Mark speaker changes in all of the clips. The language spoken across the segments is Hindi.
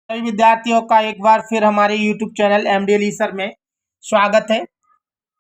Speaker 1: सभी विद्यार्थियों का एक बार फिर हमारे YouTube चैनल MDLE सर में स्वागत है।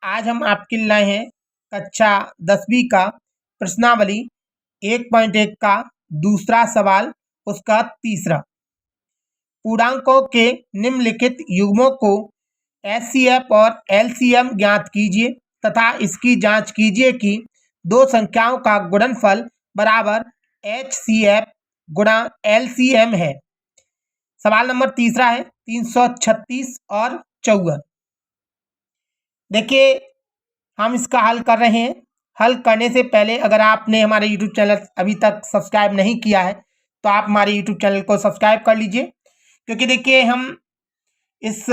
Speaker 1: आज हम आपके लिए लाए हैं कक्षा 10वीं का प्रश्नावली 1.1 का दूसरा सवाल, उसका तीसरा। पूर्णांकों के निम्नलिखित युग्मों को HCF और LCM ज्ञात कीजिए तथा इसकी जांच कीजिए कि दो संख्याओं का गुणनफल बराबर HCF गुणा LCM है। सवाल नंबर तीसरा है 336 और 54। देखिए, हम इसका हल कर रहे हैं। हल करने से पहले अगर आपने हमारे YouTube चैनल अभी तक सब्सक्राइब नहीं किया है तो आप हमारे YouTube चैनल को सब्सक्राइब कर लीजिए, क्योंकि देखिए हम इस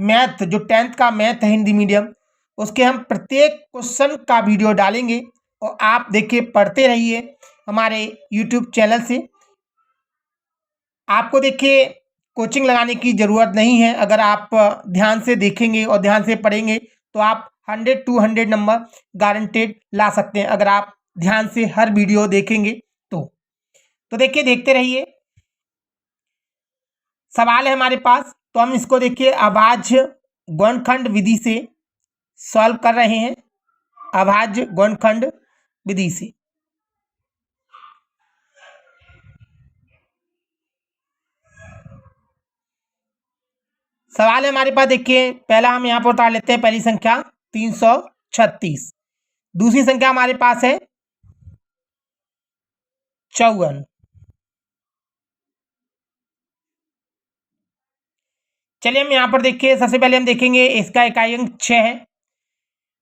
Speaker 1: मैथ जो 10th का मैथ है हिंदी मीडियम, उसके हम प्रत्येक क्वेश्चन का वीडियो डालेंगे और आप देखिए पढ़ते रहिए हमारे YouTube चैनल से। आपको देखिए कोचिंग लगाने की ज़रूरत नहीं है। अगर आप ध्यान से देखेंगे और ध्यान से पढ़ेंगे तो आप 100 to 100 नंबर गारंटेड ला सकते हैं, अगर आप ध्यान से हर वीडियो देखेंगे तो देखिए देखते रहिए। सवाल है हमारे पास, तो हम इसको देखिए अभाज्य गुणनखंड विधि से सॉल्व कर रहे हैं। अभाज्य गुणनखंड विधि से सवाल है हमारे पास। देखिए पहला हम यहाँ पर उतार लेते हैं, पहली संख्या 336, दूसरी संख्या हमारे पास है 54। चलिए हम यहाँ पर देखिए, सबसे पहले हम देखेंगे इसका इकाई अंक 6 है।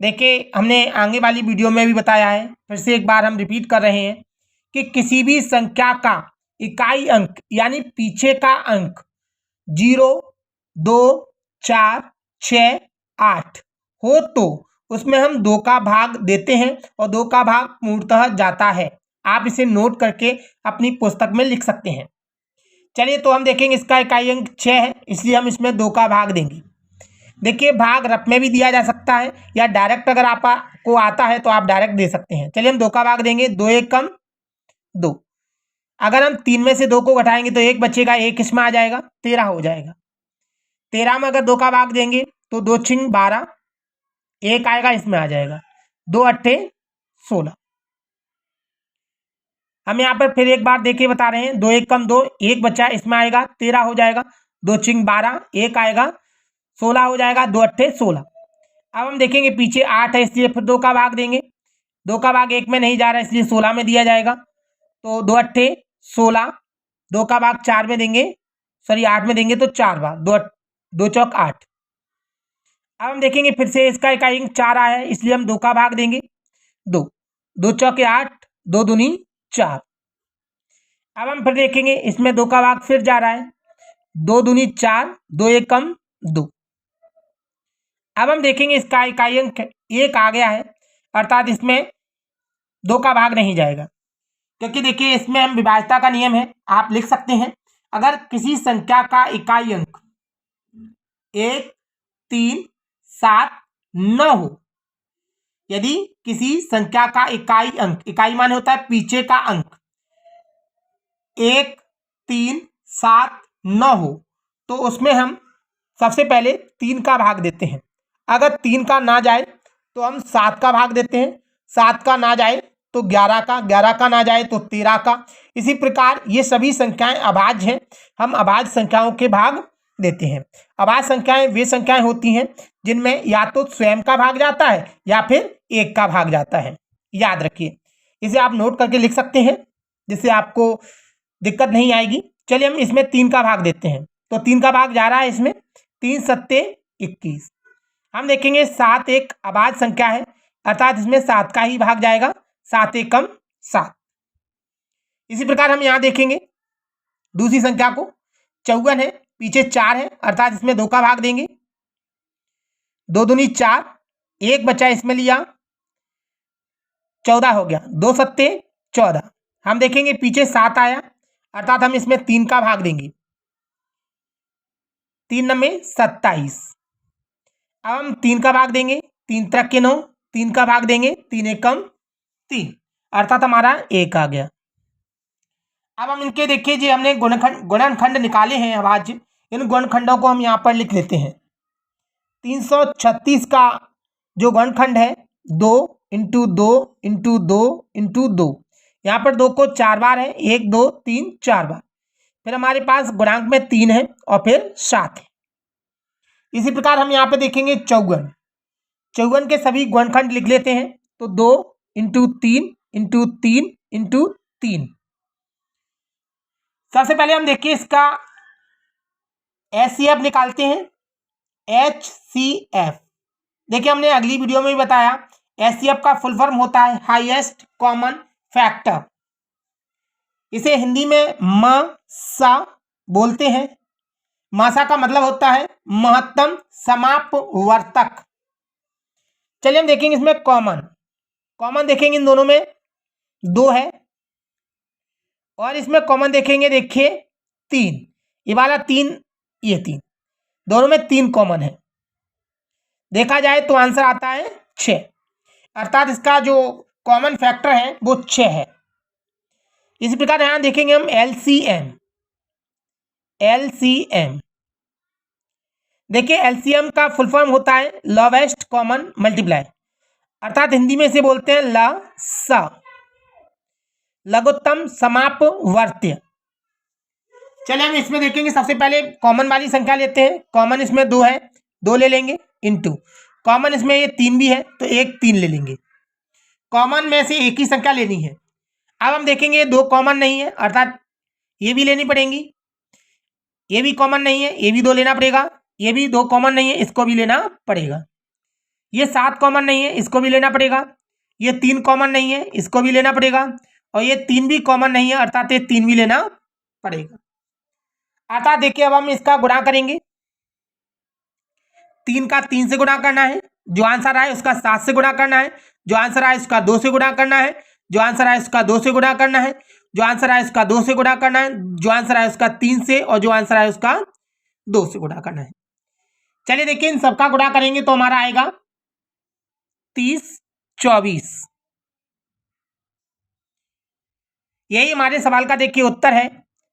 Speaker 1: देखिए हमने आगे वाली वीडियो में भी बताया है, फिर से एक बार हम रिपीट कर रहे हैं कि किसी भी संख्या का इकाई अंक यानी पीछे का अंक 0, 2, 4, 6, 8 हो तो उसमें हम 2 का भाग देते हैं और 2 का भाग पूर्णतः जाता है। आप इसे नोट करके अपनी पुस्तक में लिख सकते हैं। चलिए तो हम देखेंगे इसका इकाई अंक 6 है, इसलिए हम इसमें 2 का भाग देंगे। देखिए भाग रफ में भी दिया जा सकता है या डायरेक्ट अगर आपको आता है तो आप डायरेक्ट दे सकते हैं। चलिए हम 2 का भाग देंगे, 2 एक कम 2। अगर हम 3 में से 2 को घटाएंगे तो 1 बचेगा, 1 इसमें आ जाएगा, 13 हो जाएगा। 13 में अगर 2 का भाग देंगे तो 2 छिंग 12, 1 आएगा, इसमें आ जाएगा, 2 अट्ठे 16। हम यहाँ पर फिर एक बार देखिए बता रहे हैं, 2 एक कम 2, 1 बचा, इसमें आएगा 13 हो जाएगा, 2 छिंग 12, 1 आएगा 16 हो जाएगा, 2 अट्ठे 16। अब हम देखेंगे पीछे 8 है, इसलिए फिर 2 का भाग देंगे। 2 का भाग 1 में नहीं जा रहा है, इसलिए 16 में दिया जाएगा, तो 2 अट्ठे 16। 2 का भाग 4 में देंगे, सॉरी 8 में देंगे तो 4 बार, 2 चौक 8। अब हम देखेंगे फिर से इसका इकाई अंक 4 आया है, इसलिए हम 2 का भाग देंगे, 2 चौके 8, 2 दूनी 4। अब हम फिर देखेंगे इसमें 2 का भाग फिर जा रहा है, 2 दूनी 4, 2 एक कम 2। अब हम देखेंगे इसका इकाई अंक 1 आ गया है, अर्थात इसमें 2 का भाग नहीं जाएगा, क्योंकि देखिए इसमें हम विभाज्यता का नियम है, आप लिख सकते हैं अगर किसी संख्या का इकाई अंक 1, 3, 7, 9 हो, यदि किसी संख्या का इकाई अंक, इकाई माने होता है पीछे का अंक, 1, 3, 7, 9 हो तो उसमें हम सबसे पहले 3 का भाग देते हैं। अगर 3 का ना जाए तो हम 7 का भाग देते हैं, 7 का ना जाए तो 11 का, 11 का ना जाए तो 13 का। इसी प्रकार ये सभी संख्याएं अभाज्य हैं, हम अभाज्य संख्याओं के भाग देते हैं। अभाज्य संख्याएं वे संख्याएं होती हैं जिनमें या तो स्वयं का भाग जाता है या फिर 1 का भाग जाता है। याद रखिए, इसे आप नोट करके लिख सकते हैं जिससे आपको दिक्कत नहीं आएगी। चलिए हम इसमें 3 का भाग देते हैं, तो 3 का भाग जा रहा है इसमें, 3 सत्ते 21। हम देखेंगे 7 एक अभाज्य संख्या है, अर्थात इसमें 7 का ही भाग जाएगा, 7 एक कम 7। इसी प्रकार हम यहाँ देखेंगे दूसरी संख्या को, 54 है, पीछे 4 है, अर्थात इसमें 2 का भाग देंगे, 2 दूनी 4, 1 बचा इसमें लिया, 14 हो गया, 2 सत्ते 14। हम देखेंगे पीछे 7 आया, अर्थात हम इसमें 3 का भाग देंगे, 3 नम्मे 27। अब हम 3 का भाग देंगे, 3 त्रिक के 9, 3 का भाग देंगे, 3 एकम 3, अर्थात हमारा 1 आ गया। अब हम इनके देखिए जी, हमने गुणनखंड निकाले हैं अभाज्य, इन गुणनखंडों को हम यहाँ पर लिख लेते हैं। 336 का जो गुणनखंड है 2 इंटू 2 इंटू 2 इंटू 2, यहाँ पर 2 को 4 बार है, 1 2 3 4 बार। फिर हमारे पास गुणांक में 3 है और फिर 7 है। इसी प्रकार हम यहाँ पे देखेंगे 54। 54 के सभी गुणनखंड लिख लेते हैं। तो 2 इंटू 3 इंटू 3 इंटू 3। सबसे पहले हम देखिए इसका HCF निकालते हैं। HCF देखिए हमने अगली वीडियो में भी बताया, HCF का फुल फॉर्म होता है हाईएस्ट कॉमन फैक्टर। इसे हिंदी में MSA बोलते हैं। MSA का मतलब होता है महत्तम समापवर्तक। चलिए हम देखेंगे इसमें कॉमन देखेंगे, इन दोनों में 2 है और इसमें कॉमन देखेंगे, देखिए 3, ये वाला 3, ये 3, दोनों में 3 कॉमन है। देखा जाए तो आंसर आता है 6, अर्थात इसका जो कॉमन फैक्टर है वो 6 है। इसी प्रकार यहां देखेंगे हम LCM। देखिए LCM का फुल फॉर्म होता है लोवेस्ट कॉमन मल्टीप्लाई, अर्थात हिंदी में इसे बोलते हैं LSA, लघुत्तम समापवर्त्य। चलिए हम इसमें देखेंगे, सबसे पहले कॉमन वाली संख्या लेते हैं। कॉमन इसमें 2 है, 2 ले लेंगे, इंटू कॉमन इसमें ये 3 भी है तो एक 3 ले लेंगे। कॉमन में से एक ही संख्या लेनी है। अब हम देखेंगे 2 कॉमन नहीं है, अर्थात ये भी लेनी पड़ेगी। ये भी कॉमन नहीं है, ये भी 2 लेना पड़ेगा। ये भी 2 कॉमन नहीं है, इसको भी लेना पड़ेगा। ये 7 कॉमन नहीं है, इसको भी लेना पड़ेगा। ये 3 कॉमन नहीं है, इसको भी लेना पड़ेगा। और ये 3 भी कॉमन नहीं है, अर्थात ये 3 भी लेना पड़ेगा। अर्थात देखिए अब हम इसका गुणा करेंगे। 3 का 3 से गुणा करना है, जो आंसर आए उसका 7 से गुणा करना है। जो आंसर आए उसका 2 से गुणा करना है। जो आंसर आए उसका 2 से गुणा करना है। जो आंसर आए उसका 2 से गुणा करना है। जो आंसर आए उसका 3 से, और जो आंसर आए उसका 2 से गुणा करना है। चलिए देखिए इन सबका गुणा करेंगे तो हमारा आएगा 30 24। यही हमारे सवाल का देखिए उत्तर है।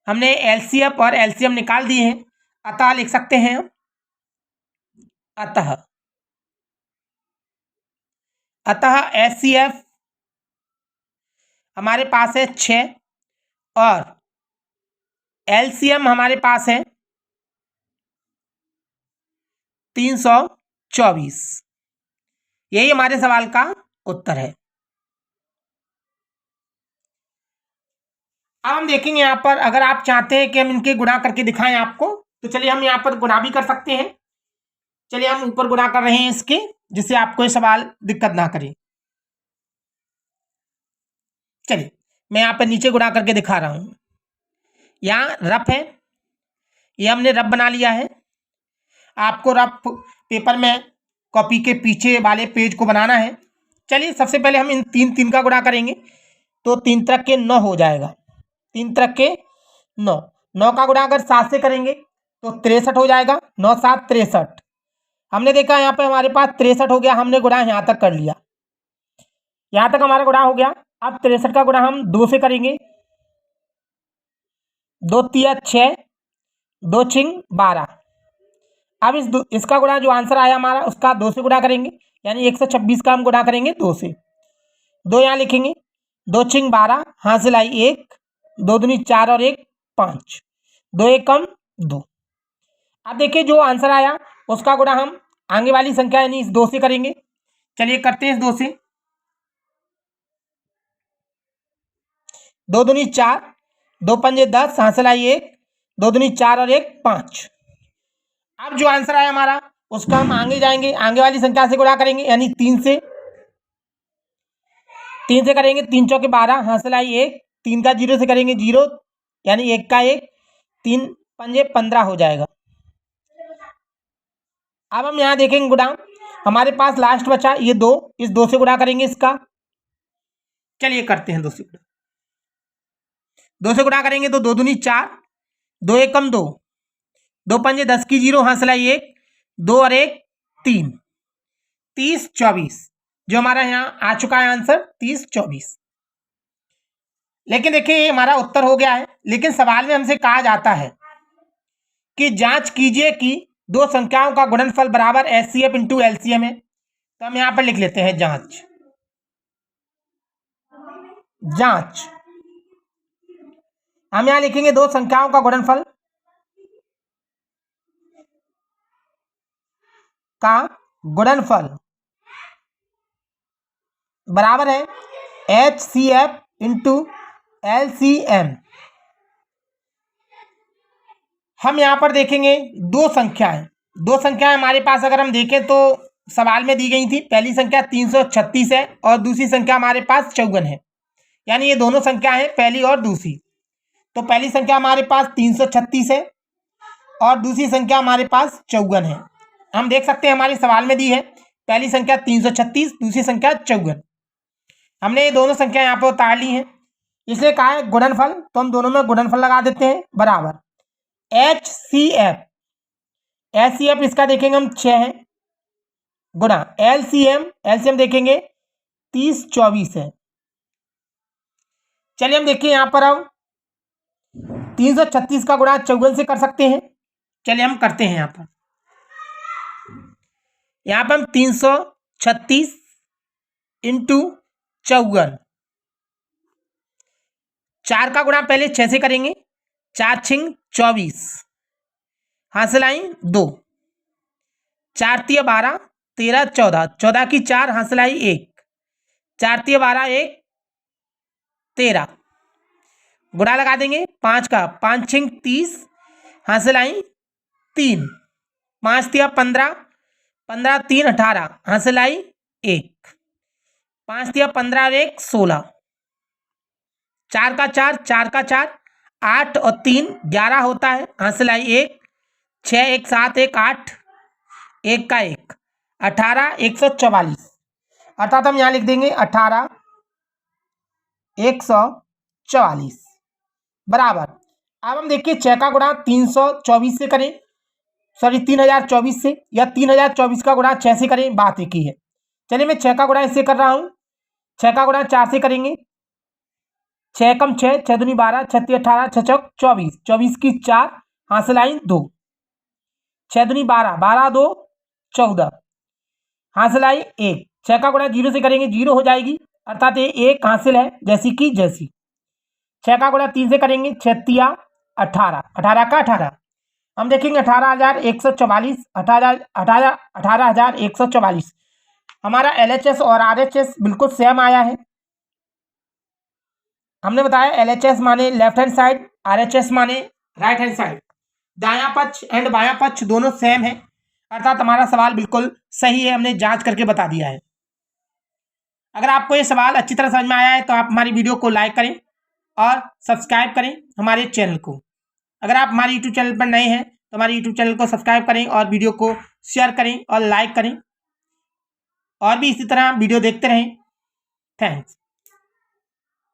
Speaker 1: हमने LCF और LCM निकाल दिए हैं, अतः लिख सकते हैं अतः HCF हमारे पास है 6 और LCM हमारे पास है 324। यही हमारे सवाल का उत्तर है। अब हम देखेंगे यहाँ पर, अगर आप चाहते हैं कि हम इनके गुणा करके दिखाएं आपको, तो चलिए हम यहाँ पर गुणा भी कर सकते हैं। चलिए हम ऊपर गुणा कर रहे हैं इसके, जिससे आपको ये सवाल दिक्कत ना करे। चलिए मैं यहाँ पर नीचे गुणा करके दिखा रहा हूँ। यहाँ रफ है, ये हमने रफ बना लिया है। आपको रफ पेपर में कॉपी के पीछे वाले पेज को बनाना है। चलिए सबसे पहले हम इन 3 का गुणा करेंगे, तो 3 त्रिक के 9 हो जाएगा। 3 त्रिक के 9 का गुणा अगर 7 से करेंगे तो 63 हो जाएगा। 9 7 63। हमने देखा यहाँ पे हमारे पास 63 हो गया, हमने गुणा यहाँ तक कर लिया। यहाँ तक हमारा गुणा हो गया। अब 63 का गुणा हम 2 से करेंगे। 2 3 6, 2 6 12। अब इसका गुणा जो आंसर आया हमारा उसका 2 से गुणा करेंगे, यानी 126 का हम गुणा करेंगे 2 से। 2 यहाँ लिखेंगे, 2 6 12, हासिल आई 1, 2 दूनी 4 और 1 5, 2 1 कम 2। अब देखिए जो आंसर आया उसका गुणा हम आगे वाली संख्या यानी इस 2 से करेंगे। चलिए करते हैं इस 2 से। 2 दूनी 4, 2 पंजे 10, हासिल आई 1, 2 दूनी 4 और 1 5। अब जो आंसर आया हमारा उसका हम आगे जाएंगे, आगे वाली संख्या से गुणा करेंगे, यानी 3 से। 3 से करेंगे, 3 चौके 12, हासिल आई 1, 3 का 0 से करेंगे 0, यानी 1 का 1, 3 पंजे 15 हो जाएगा। अब हम यहाँ देखेंगे गुणा, हमारे पास लास्ट बचा ये 2, इस 2 से गुणा करेंगे इसका। चलिए करते हैं 2 से गुणा। 2 से गुणा करेंगे तो 2 दूनी 4, 2 1 कम 2, 2 पंजे 10 की 0, हासिल आई 1, 2 और 1 3, 30 24। जो हमारा यहाँ आ चुका है आंसर 30 24। लेकिन देखिए ये हमारा उत्तर हो गया है, लेकिन सवाल में हमसे कहा जाता है कि जांच कीजिए कि दो संख्याओं का गुणनफल बराबर एचसीएफ इंटू एलसीएम है। तो हम यहां पर लिख लेते हैं जांच। जांच हम यहां लिखेंगे दो संख्याओं का गुणनफल बराबर है एचसीएफ इंटू एलसीएम। हम यहां पर देखेंगे दो संख्याएं हमारे पास अगर हम देखें तो सवाल में दी गई थी। पहली संख्या 336 है और दूसरी संख्या हमारे पास 54 है, यानी ये दोनों संख्या है पहली और दूसरी। तो पहली संख्या हमारे पास 336 है और दूसरी संख्या हमारे पास 54 है। हम देख सकते हैं हमारे सवाल में दी है पहली संख्या 336, दूसरी संख्या 54। हमने ये दोनों संख्या यहाँ पे उतार ली हैं, इसलिए कहा है गुणनफल, तो हम दोनों में गुणनफल लगा देते हैं बराबर एचसीएफ इसका देखेंगे हम 6 है गुणा एलसीएम देखेंगे 30 24 है। चलिए हम देखिए यहां पर अब 336 का गुणा 54 से कर सकते हैं। चलिए हम करते हैं यहां पर हम 336 इंटू 54, 4 का गुणा पहले 6 से करेंगे, 4 छिंग 24, हासिल आई 2, 4 तिया 12, 13 14, 14 की 4 हासिल आई 1, 4 तिया 12 1 13, गुणा लगा देंगे 5 का, 5 छिंग 30, हासिल आई 3, 5 तिया 15, 15 3 18, हासिल आई 1, 5 तिया 15 1 16, 4 का 4 4 का 4 8 और 3 11 होता है, हासिल आई 1, 6 1 7 1 8, 1 का 1 18 144, अर्थात हम यहाँ लिख देंगे 18 144 बराबर। अब हम देखिए 6 का गुणा 324 से करें, सॉरी 3024 से, या 3024 का गुणा 6 से करें, बात एक ही है। चलिए मैं 6 का गुणा इससे कर रहा हूँ, 6 का गुणा 4 से करेंगे, 6 कम 6 6 दूनी 12, 6 तिया 18, 6 चौक 24, 24 की 4 हासिल आई 2, 6 दूनी 12, 12 2 14, हासिल आई 1, 6 का गुणा 0 से करेंगे 0 हो जाएगी, अर्थात ये 1 हासिल है जैसी की जैसी। 6 का गुणा 3 से करेंगे, 6 तिया 18, 18 का 18, हम देखेंगे 18,144, 18,144 हमारा LHS और RHS बिल्कुल सेम आया है। हमने बताया LHS माने लेफ्ट हैंड साइड, RHS माने राइट हैंड साइड, दायां पक्ष एंड बायां पक्ष दोनों सेम है, अर्थात हमारा सवाल बिल्कुल सही है, हमने जांच करके बता दिया है। अगर आपको ये सवाल अच्छी तरह समझ में आया है तो आप हमारी वीडियो को लाइक करें और सब्सक्राइब करें हमारे चैनल को। अगर आप हमारे यूट्यूब चैनल पर नए हैं तो हमारे यूट्यूब चैनल को सब्सक्राइब करें और वीडियो को शेयर करें और लाइक करें, और भी इसी तरह वीडियो देखते रहें। थैंक्स।